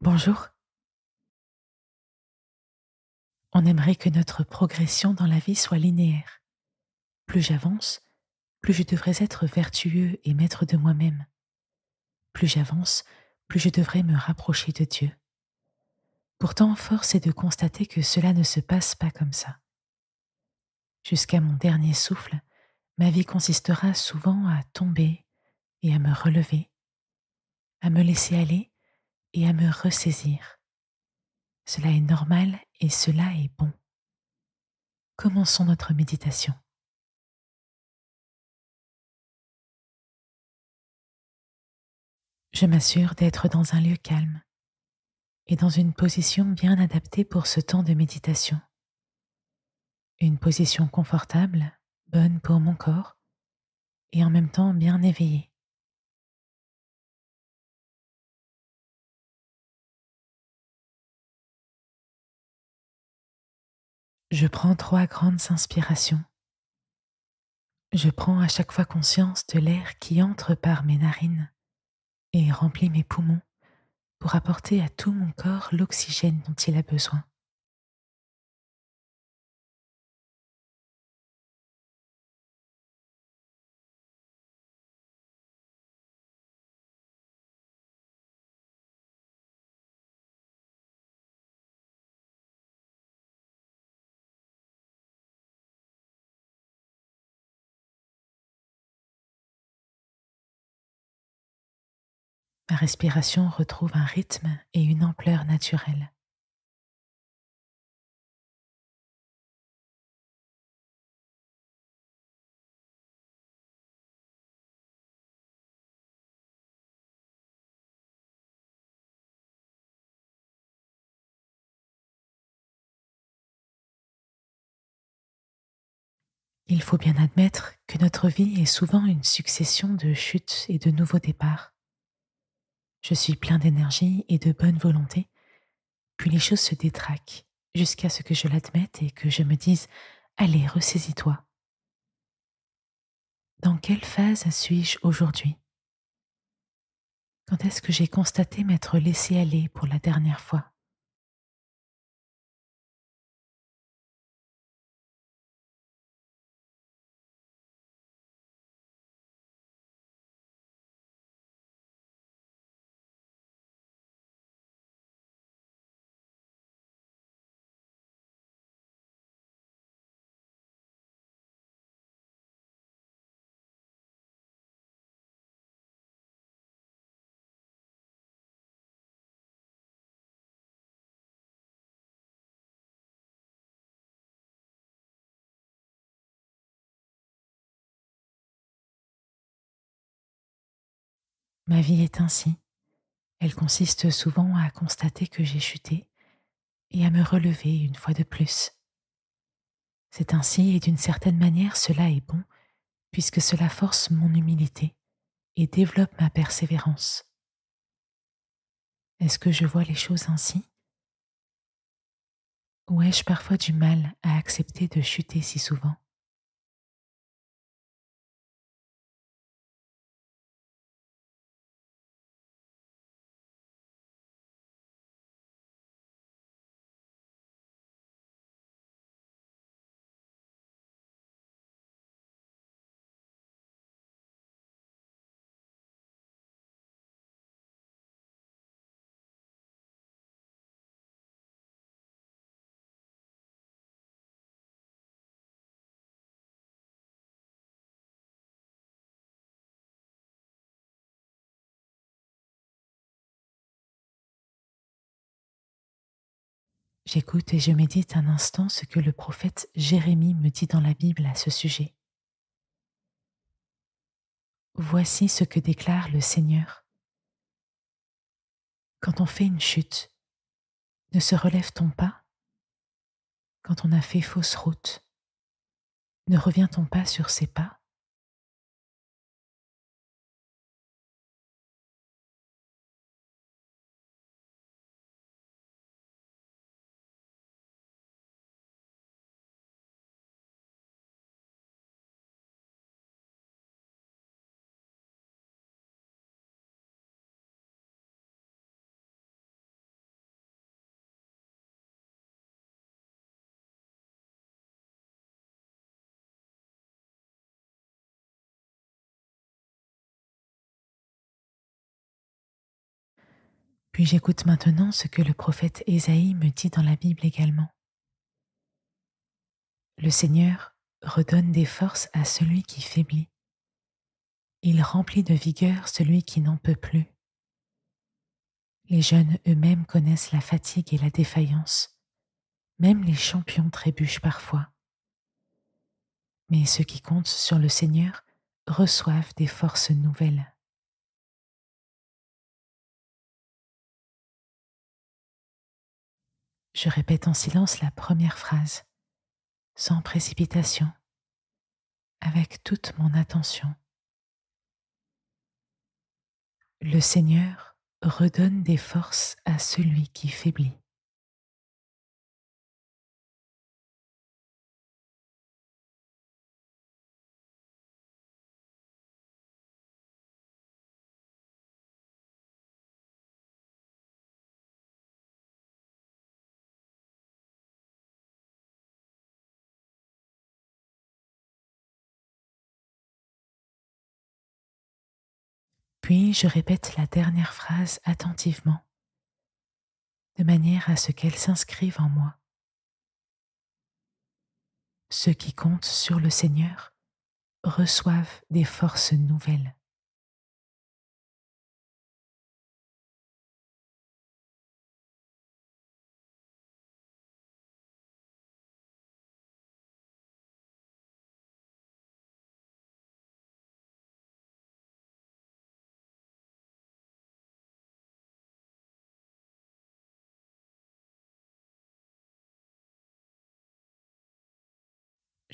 Bonjour, on aimerait que notre progression dans la vie soit linéaire. Plus j'avance, plus je devrais être vertueux et maître de moi-même. Plus j'avance, plus je devrais me rapprocher de Dieu. Pourtant, force est de constater que cela ne se passe pas comme ça. Jusqu'à mon dernier souffle, ma vie consistera souvent à tomber et à me relever, à me laisser aller et à me ressaisir. Cela est normal et cela est bon. Commençons notre méditation. Je m'assure d'être dans un lieu calme et dans une position bien adaptée pour ce temps de méditation. Une position confortable, bonne pour mon corps et en même temps bien éveillée. Je prends 3 grandes inspirations. Je prends à chaque fois conscience de l'air qui entre par mes narines et remplit mes poumons pour apporter à tout mon corps l'oxygène dont il a besoin. Ma respiration retrouve un rythme et une ampleur naturelle. Il faut bien admettre que notre vie est souvent une succession de chutes et de nouveaux départs. Je suis plein d'énergie et de bonne volonté, puis les choses se détraquent jusqu'à ce que je l'admette et que je me dise: allez, ressaisis-toi. Dans quelle phase suis-je aujourd'hui? Quand est-ce que j'ai constaté m'être laissé aller pour la dernière fois? Ma vie est ainsi. Elle consiste souvent à constater que j'ai chuté et à me relever une fois de plus. C'est ainsi et d'une certaine manière cela est bon puisque cela force mon humilité et développe ma persévérance. Est-ce que je vois les choses ainsi? Ou ai-je parfois du mal à accepter de chuter si souvent? J'écoute et je médite un instant ce que le prophète Jérémie me dit dans la Bible à ce sujet. Voici ce que déclare le Seigneur. Quand on fait une chute, ne se relève-t-on pas? Quand on a fait fausse route, ne revient-on pas sur ses pas? Puis j'écoute maintenant ce que le prophète Ésaïe me dit dans la Bible également. Le Seigneur redonne des forces à celui qui faiblit. Il remplit de vigueur celui qui n'en peut plus. Les jeunes eux-mêmes connaissent la fatigue et la défaillance. Même les champions trébuchent parfois. Mais ceux qui comptent sur le Seigneur reçoivent des forces nouvelles. Je répète en silence la première phrase, sans précipitation, avec toute mon attention. Le Seigneur redonne des forces à celui qui faiblit. Puis je répète la dernière phrase attentivement, de manière à ce qu'elle s'inscrive en moi. Ceux qui comptent sur le Seigneur reçoivent des forces nouvelles.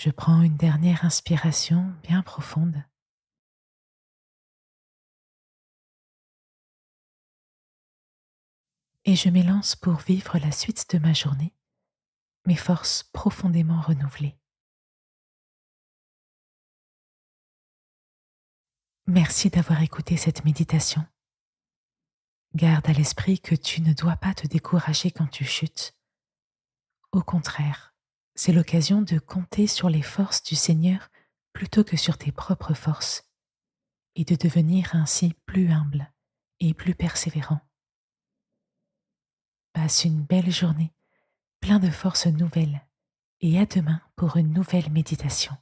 Je prends une dernière inspiration bien profonde et je m'élance pour vivre la suite de ma journée, mes forces profondément renouvelées. Merci d'avoir écouté cette méditation. Garde à l'esprit que tu ne dois pas te décourager quand tu chutes. Au contraire, c'est l'occasion de compter sur les forces du Seigneur plutôt que sur tes propres forces et de devenir ainsi plus humble et plus persévérant. Passe une belle journée, plein de forces nouvelles, et à demain pour une nouvelle méditation.